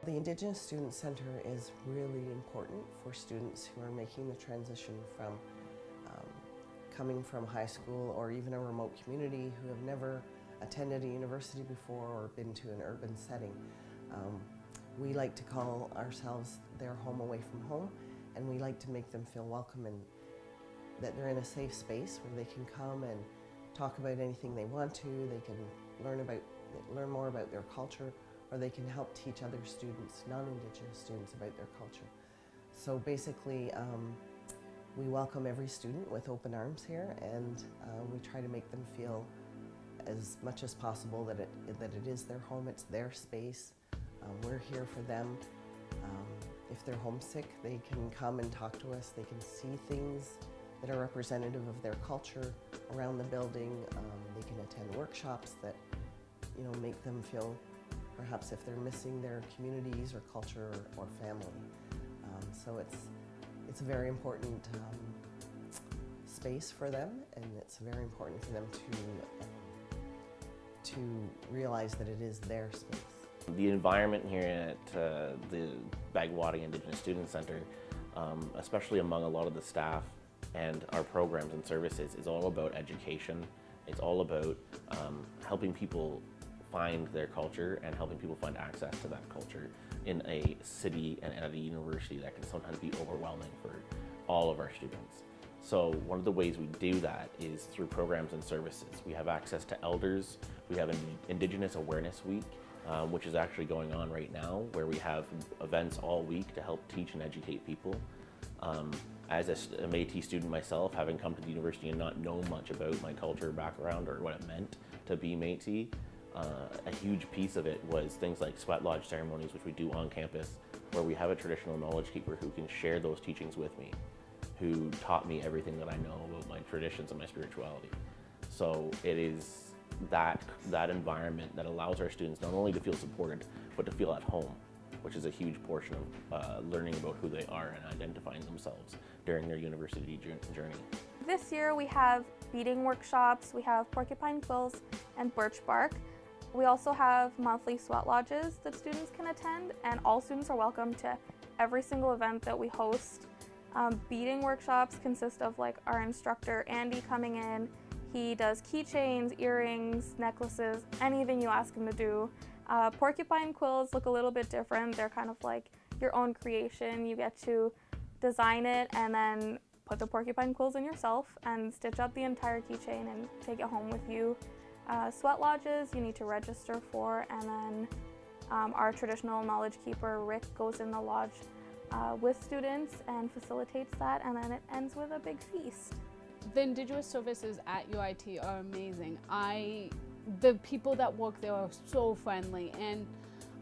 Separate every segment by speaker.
Speaker 1: The Indigenous Student Centre is really important for students who are making the transition from coming from high school or even a remote community, who have never attended a university before or been to an urban setting. We like to call ourselves their home away from home, and we like to make them feel welcome and that they're in a safe space where they can come and talk about anything they want to. They can learn more about their culture, or they can help teach other students, non-Indigenous students, about their culture. So basically, we welcome every student with open arms here, and we try to make them feel as much as possible that it is their home, it's their space. We're here for them. If they're homesick, they can come and talk to us. They can see things that are representative of their culture around the building. They can attend workshops that, make them feel perhaps if they're missing their communities or culture or family. So it's a very important space for them, and it's very important for them to realize that it is their space.
Speaker 2: The environment here at the Bagwadi Indigenous Student Centre, especially among a lot of the staff and our programs and services, is all about education. It's all about helping people find their culture and helping people find access to that culture in a city and at a university that can sometimes be overwhelming for all of our students. So one of the ways we do that is through programs and services. We have access to elders. We have an Indigenous Awareness Week, which is actually going on right now, where we have events all week to help teach and educate people. As a Métis student myself, having come to the university and not know much about my culture background or what it meant to be Métis, a huge piece of it was things like sweat lodge ceremonies, which we do on campus, where we have a traditional knowledge keeper who can share those teachings with me, who taught me everything that I know about my traditions and my spirituality. So it is that environment that allows our students not only to feel supported, but to feel at home, which is a huge portion of learning about who they are and identifying themselves during their university journey.
Speaker 3: This year we have beading workshops, we have porcupine quills and birch bark. We also have monthly sweat lodges that students can attend, and all students are welcome to every single event that we host. Beading workshops consist of our instructor Andy coming in. He does keychains, earrings, necklaces, anything you ask him to do. Porcupine quills look a little bit different. They're kind of like your own creation. You get to design it and then put the porcupine quills in yourself and stitch up the entire keychain and take it home with you. Sweat lodges you need to register for, and then our traditional knowledge keeper Rick goes in the lodge with students and facilitates that, and then it ends with a big feast.
Speaker 4: The Indigenous services at UIT are amazing. The people that work there are so friendly, and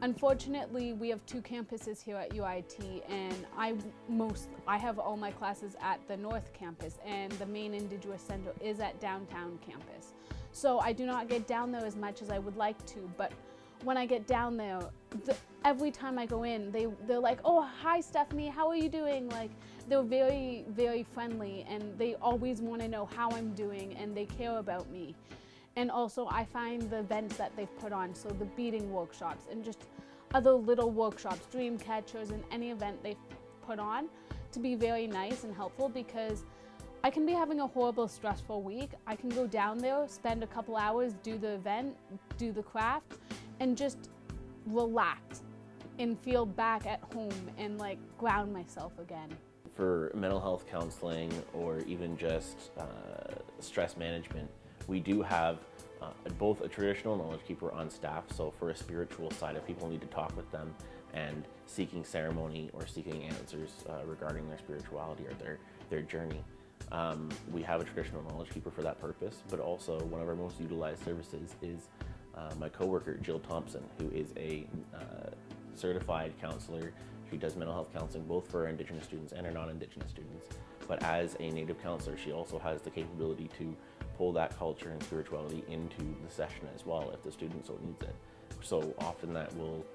Speaker 4: unfortunately we have two campuses here at UIT, and I have all my classes at the North Campus, and the main Indigenous Center is at downtown campus. So I do not get down there as much as I would like to, but when I get down there, every time I go in, they're like, "Oh, hi Stephanie, how are you doing?" They're very, very friendly, and they always want to know how I'm doing, and they care about me. And also I find the events that they've put on, so the beading workshops and just other little workshops, dream catchers, and any event they've put on, to be very nice and helpful, because I can be having a horrible, stressful week. I can go down there, spend a couple hours, do the event, do the craft, and just relax and feel back at home and ground myself again.
Speaker 2: For mental health counseling or even just stress management, we do have both a traditional knowledge keeper on staff. So for a spiritual side, if people need to talk with them and seeking ceremony or seeking answers regarding their spirituality or their journey, we have a traditional knowledge keeper for that purpose. But also one of our most utilized services is my coworker Jill Thompson, who is a certified counselor. She does mental health counseling both for our Indigenous students and our non-Indigenous students. But as a Native counselor, she also has the capability to pull that culture and spirituality into the session as well if the student so needs it. So often that will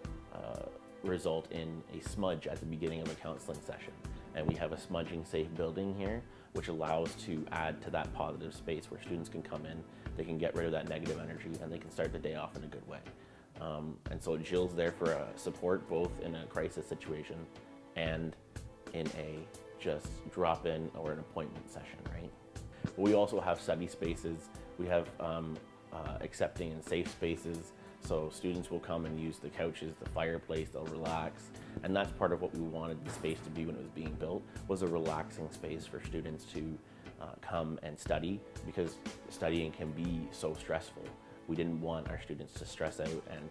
Speaker 2: result in a smudge at the beginning of a counseling session. And we have a smudging safe building here, which allows to add to that positive space where students can come in, they can get rid of that negative energy, and they can start the day off in a good way. And so Jill's there for support both in a crisis situation and in a just drop in or an appointment session, right? But we also have study spaces. We have accepting and safe spaces. So students will come and use the couches, the fireplace, they'll relax. And that's part of what we wanted the space to be when it was being built, was a relaxing space for students to come and study, because studying can be so stressful. We didn't want our students to stress out and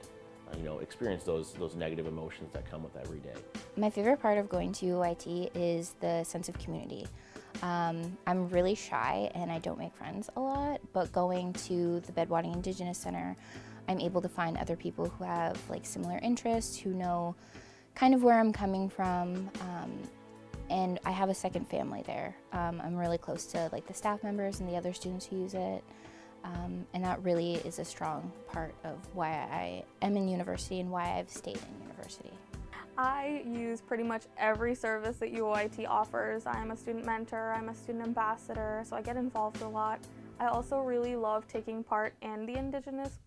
Speaker 2: experience those negative emotions that come with every day.
Speaker 5: My favorite part of going to UIT is the sense of community. I'm really shy and I don't make friends a lot, but going to the Bedwatting Indigenous Center, I'm able to find other people who have like similar interests, who know kind of where I'm coming from, and I have a second family there. I'm really close to like the staff members and the other students who use it. And that really is a strong part of why I am in university and why I've stayed in university.
Speaker 3: I use pretty much every service that UOIT offers. I'm a student mentor, I'm a student ambassador, so I get involved a lot. I also really love taking part in the Indigenous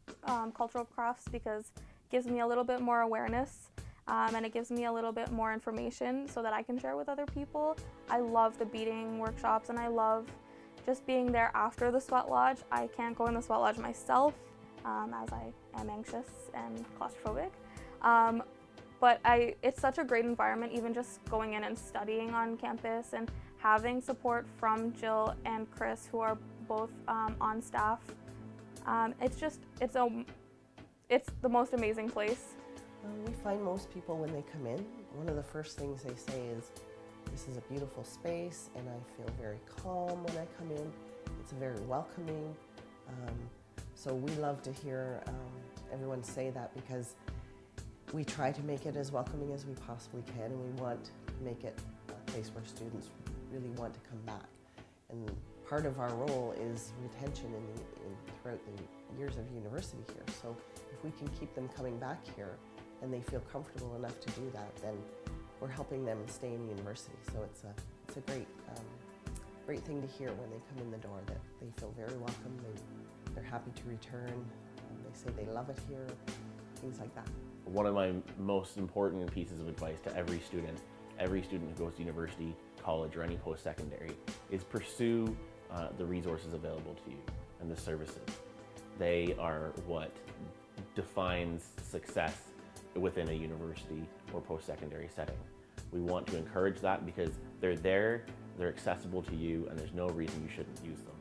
Speaker 3: cultural crafts because it gives me a little bit more awareness and it gives me a little bit more information so that I can share with other people. I love the beading workshops and I love just being there after the sweat lodge. I can't go in the sweat lodge myself as I am anxious and claustrophobic. But it's such a great environment, even just going in and studying on campus and having support from Jill and Chris, who are both on staff. It's the most amazing place.
Speaker 1: We find most people when they come in, one of the first things they say is, "This is a beautiful space and I feel very calm when I come in. It's very welcoming." So we love to hear everyone say that, because we try to make it as welcoming as we possibly can, and we want to make it a place where students really want to come back. And part of our role is retention throughout the years of university here. So if we can keep them coming back here and they feel comfortable enough to do that, then we're helping them stay in university. So it's a great thing to hear when they come in the door, that they feel very welcome, they're happy to return, they say they love it here, things like that.
Speaker 2: One of my most important pieces of advice to every student who goes to university, college, or any post-secondary, is pursue the resources available to you and the services. They are what defines success within a university or post-secondary setting. We want to encourage that because they're there, they're accessible to you, and there's no reason you shouldn't use them.